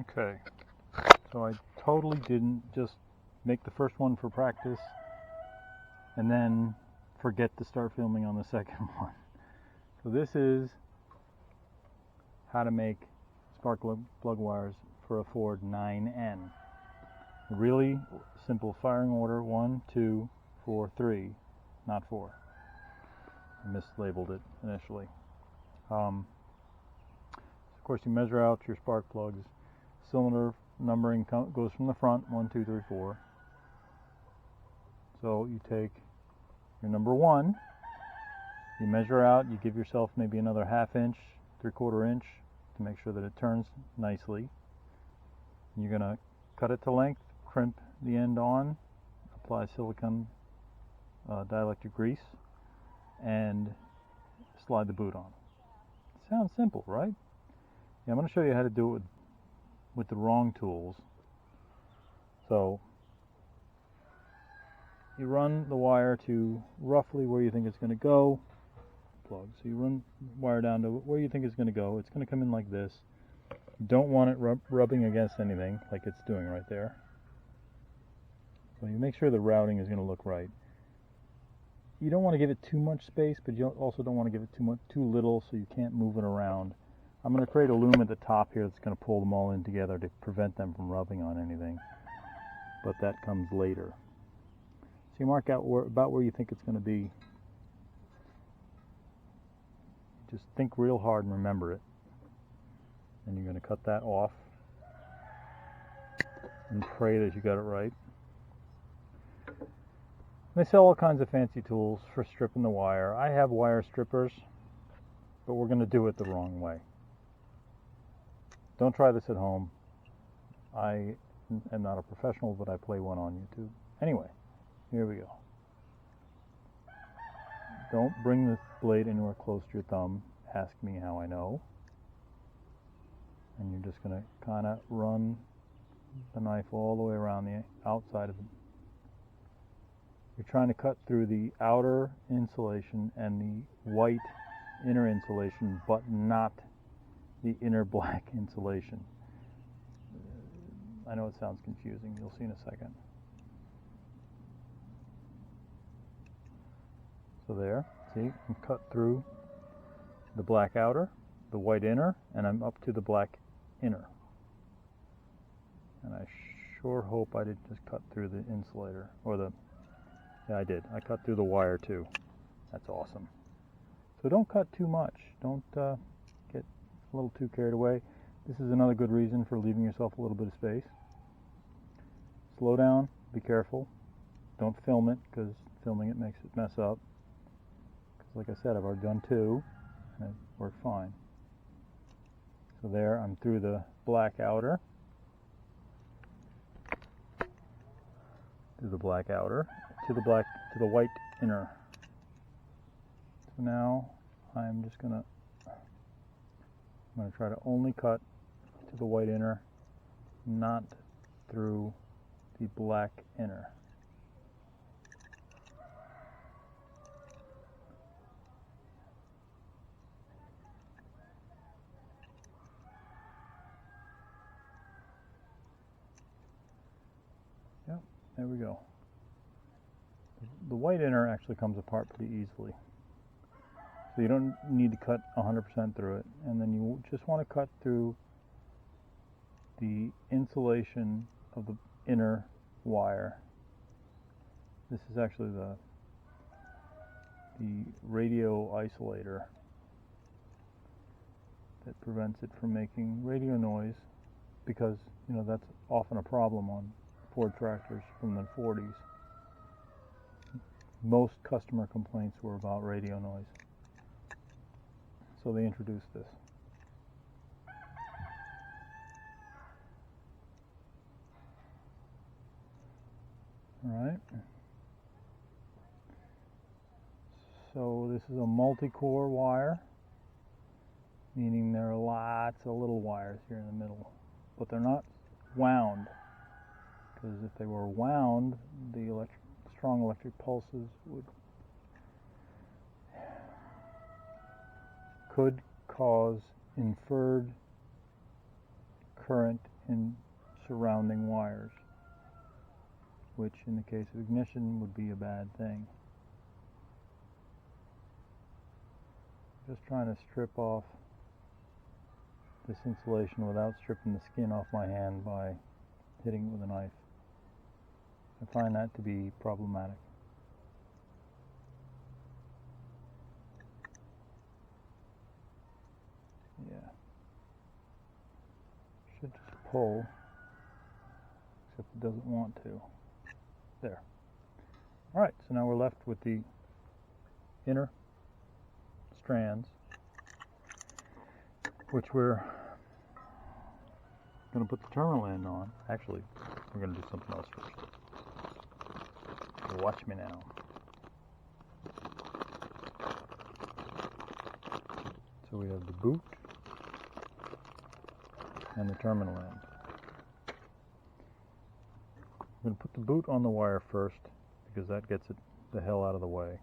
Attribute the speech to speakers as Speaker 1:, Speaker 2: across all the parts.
Speaker 1: Okay, so I totally didn't just make the first one for practice and then forget to start filming on the second one. So this is how to make spark plug wires for a Ford 9N. Really simple firing order: 1, 2, 4, 3, not 4. I mislabeled it initially. Of course, you measure out your spark plugs. Cylinder numbering goes from the front: 1, 2, 3, 4. So you take your number 1, you measure out, you give yourself maybe another 1/2 inch, 3/4 inch to make sure that it turns nicely. You're going to cut it to length, crimp the end on, apply silicone dielectric grease, and slide the boot on. Sounds simple, right? Yeah, I'm going to show you how to do it with the wrong tools. So you run the wire to roughly where you think it's going to go. Plug. So you run the wire down to where you think it's going to go. It's going to come in like this. You don't want it rubbing against anything like it's doing right there. So you make sure the routing is going to look right. You don't want to give it too much space, but you also don't want to give it too little, so you can't move it around. I'm going to create a loom at the top here that's going to pull them all in together to prevent them from rubbing on anything, but that comes later. So you mark out about where you think it's going to be. Just think real hard and remember it. And you're going to cut that off and pray that you got it right. They sell all kinds of fancy tools for stripping the wire. I have wire strippers, but we're going to do it the wrong way. Don't try this at home. I am not a professional, but I play one on YouTube. Anyway, here we go. Don't bring the blade anywhere close to your thumb. Ask me how I know. And you're just going to kind of run the knife all the way around the outside of it. You're trying to cut through the outer insulation and the white inner insulation, but not the inner black insulation. I know it sounds confusing. You'll see in a second. So there, see, I'm cut through the black outer, the white inner, and I'm up to the black inner. And I sure hope I didn't just cut through the insulator, or the, yeah, I did. I cut through the wire too. That's awesome. So don't cut too much. Don't get a little too carried away. This is another good reason for leaving yourself a little bit of space. Slow down, be careful. Don't film it, because filming it makes it mess up. Because like I said, I've already done 2, and it worked fine. So there, I'm through the black outer, to the white inner. So now I'm going to try to only cut to the white inner, not through the black inner. Yep, there we go. The white inner actually comes apart pretty easily. So you don't need to cut 100% through it. And then you just want to cut through the insulation of the inner wire. This is actually the radio isolator that prevents it from making radio noise, because you know that's often a problem on Ford tractors from the 40s. Most customer complaints were about radio noise. So they introduced this. Alright. So this is a multi-core wire, meaning there are lots of little wires here in the middle. But they're not wound, because if they were wound, the strong electric pulses could cause inferred current in surrounding wires, which in the case of ignition would be a bad thing. Just trying to strip off this insulation without stripping the skin off my hand by hitting it with a knife. I find that to be problematic. Yeah. Should just pull, except it doesn't want to. There. Alright, so now we're left with the inner strands, which we're going to put the terminal end on. Actually, we're going to do something else first. Watch me now. So we have the boot and the terminal end. I'm going to put the boot on the wire first because that gets it the hell out of the way.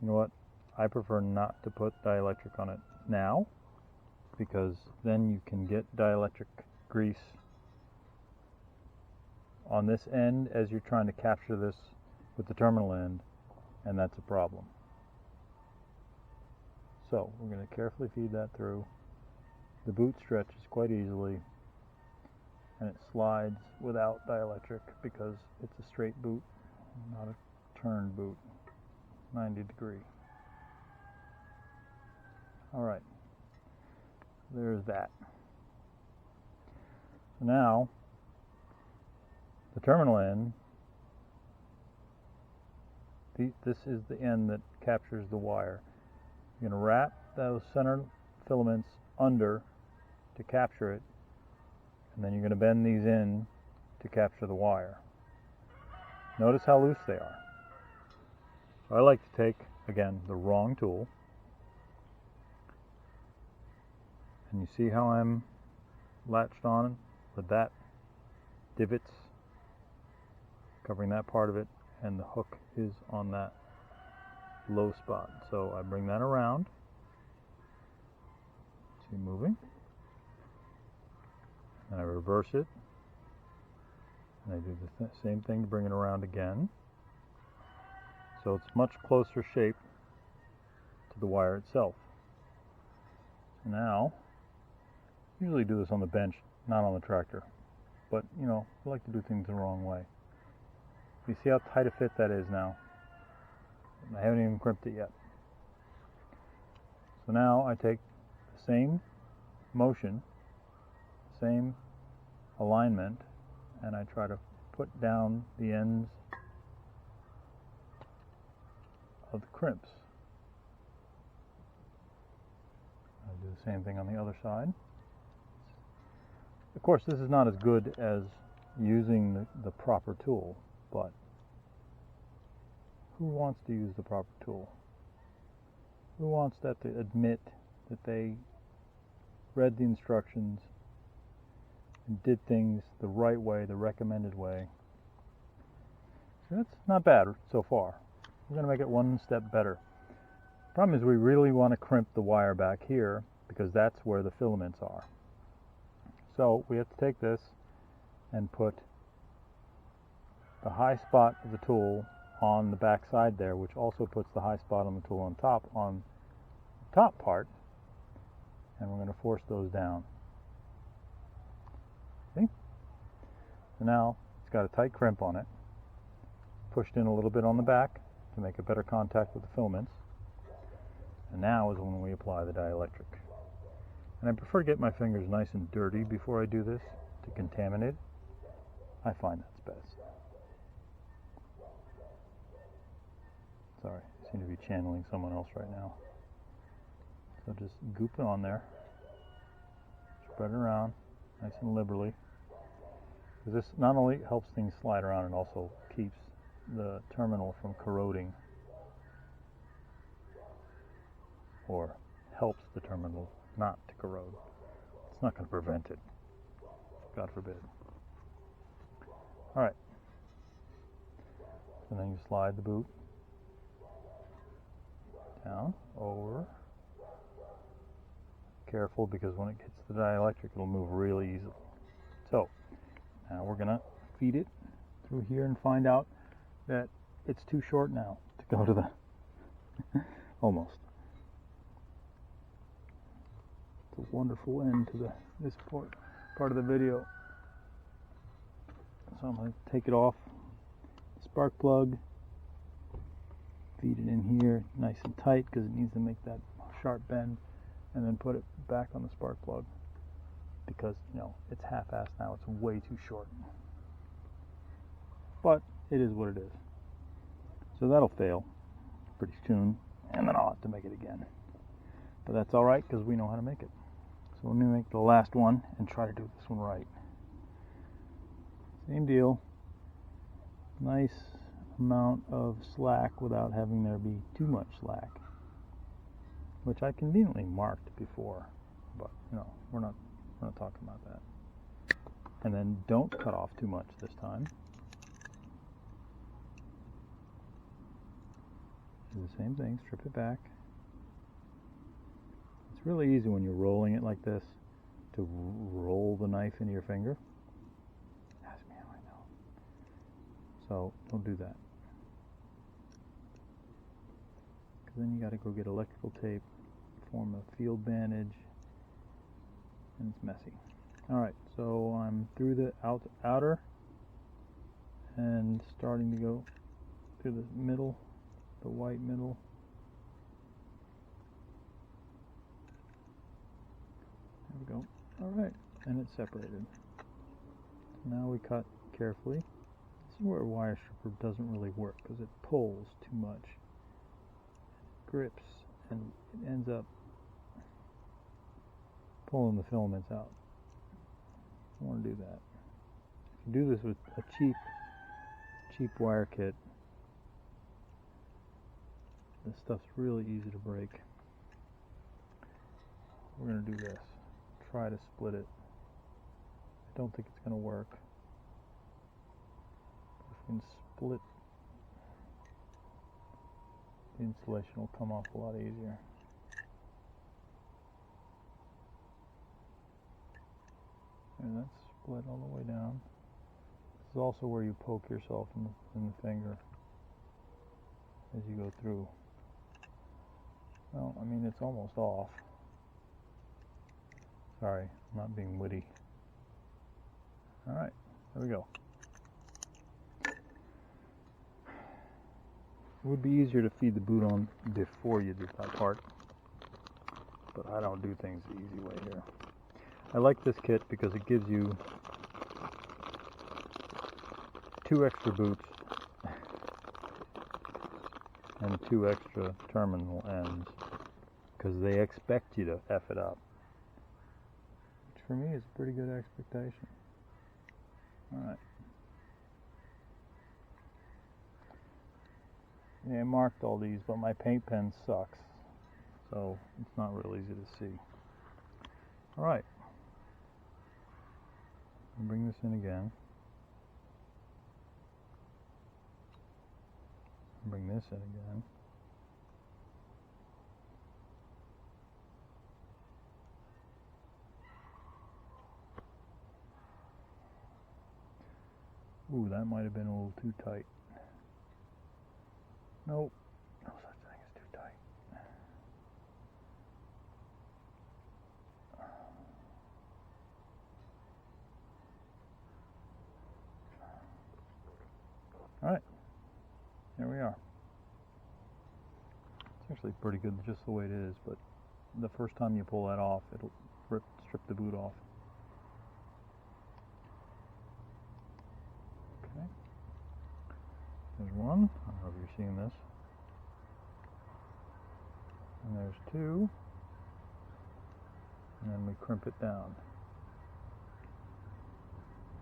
Speaker 1: You know what? I prefer not to put dielectric on it now because then you can get dielectric grease on this end as you're trying to capture this with the terminal end, and that's a problem. So we're going to carefully feed that through. The boot stretches quite easily and it slides without dielectric because it's a straight boot, not a turned boot, 90 degree. Alright, there's that. So now the terminal end, this is the end that captures the wire. You're going to wrap those center filaments under to capture it, and then you're going to bend these in to capture the wire. Notice how loose they are. So I like to take, again, the wrong tool, and you see how I'm latched on with that divots covering that part of it, and the hook is on that low spot. So I bring that around, see moving, and I reverse it, and I do the same thing to bring it around again. So it's much closer shaped to the wire itself. Now, I usually do this on the bench, not on the tractor, but you know, I like to do things the wrong way. You see how tight a fit that is now? I haven't even crimped it yet. So now I take the same motion, same alignment, and I try to put down the ends of the crimps. I do the same thing on the other side. Of course, this is not as good as using the proper tool, but who wants to use the proper tool? Who wants that to admit that they read the instructions and did things the right way, the recommended way? So that's not bad so far. We're going to make it one step better. Problem is we really want to crimp the wire back here because that's where the filaments are. So we have to take this and put the high spot of the tool on the back side there, which also puts the high spot on the tool on the top part, and we're going to force those down. See? So now it's got a tight crimp on it, pushed in a little bit on the back to make a better contact with the filaments, and now is when we apply the dielectric. And I prefer to get my fingers nice and dirty before I do this to contaminate it. I find that's best. Sorry, I seem to be channeling someone else right now. So just goop it on there, spread it around nice and liberally. Because this not only helps things slide around, it also keeps the terminal from corroding, or helps the terminal not to corrode. It's not going to prevent it, God forbid. Alright, and then you slide the boot down, over, careful because when it gets to the dielectric it'll move really easily. So now we're gonna feed it through here and find out that it's too short now to go to the almost. It's a wonderful end to this part of the video. So I'm going to take it off the spark plug, feed it in here nice and tight because it needs to make that sharp bend, and then put it back on the spark plug because, you know, it's half-assed now. It's way too short. But it is what it is. So that'll fail pretty soon, and then I'll have to make it again. But that's all right because we know how to make it. So let me make the last one and try to do this one right. Same deal. Nice amount of slack without having there be too much slack, which I conveniently marked before, but you know, we're not talking about that. And then don't cut off too much this time. Do the same thing, strip it back. It's really easy when you're rolling it like this to roll the knife into your finger. Ask me how I know. So don't do that. Because then you got to go get electrical tape, form a field bandage, and it's messy. Alright, so I'm through the outer and starting to go through the middle, the white middle. There we go. Alright, and it's separated. So now we cut carefully. This is where a wire stripper doesn't really work because it pulls too much. It grips and it ends up pulling the filaments out. I don't want to do that. If you do this with a cheap wire kit, this stuff's really easy to break. We're going to do this. Try to split it. I don't think it's going to work. If we can split, the insulation will come off a lot easier. And that's split all the way down. This is also where you poke yourself in the finger as you go through. Well, I mean, it's almost off. Sorry, I'm not being witty. Alright, there we go. It would be easier to feed the boot on before you did that part, but I don't do things the easy way here. I like this kit because it gives you 2 extra boots and 2 extra terminal ends because they expect you to F it up. Which for me is a pretty good expectation. Alright. Yeah, I marked all these, but my paint pen sucks, so it's not real easy to see. Alright. Bring this in again. Bring this in again. Ooh, that might have been a little too tight. Nope, no such thing as too tight. Alright, there we are. It's actually pretty good just the way it is, but the first time you pull that off, it'll strip the boot off. Okay. There's one. I don't know if you're seeing this. And there's 2. And then we crimp it down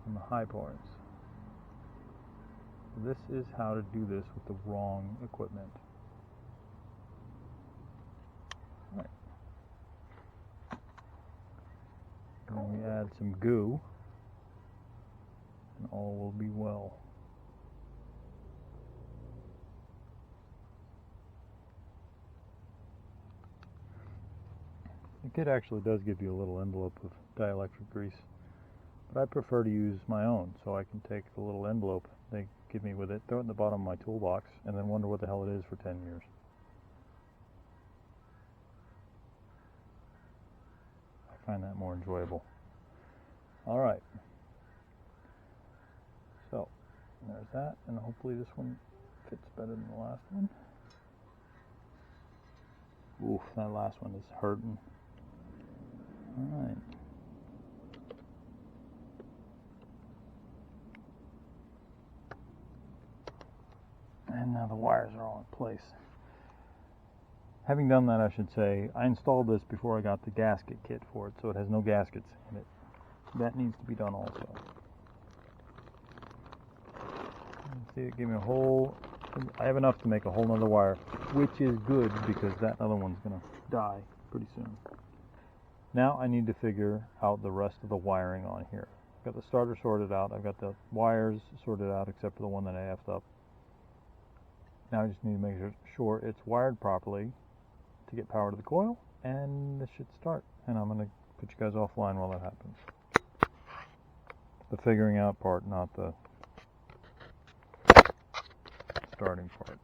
Speaker 1: on the high points. This is how to do this with the wrong equipment. Right. And then we add some goo, and all will be well. I think kit actually does give you a little envelope of dielectric grease, but I prefer to use my own, so I can take the little envelope they give me with it, throw it in the bottom of my toolbox, and then wonder what the hell it is for 10 years. I find that more enjoyable. Alright, so there's that, and hopefully this one fits better than the last one. Oof, that last one is hurting. Alright. And now the wires are all in place. Having done that, I should say, I installed this before I got the gasket kit for it, so it has no gaskets in it. That needs to be done also. See, it gave me a whole... I have enough to make a whole nother wire, which is good because that other one's going to die pretty soon. Now I need to figure out the rest of the wiring on here. I've got the starter sorted out, I've got the wires sorted out except for the one that I effed up. Now I just need to make sure it's wired properly to get power to the coil, and this should start. And I'm going to put you guys offline while that happens. The figuring out part, not the starting part.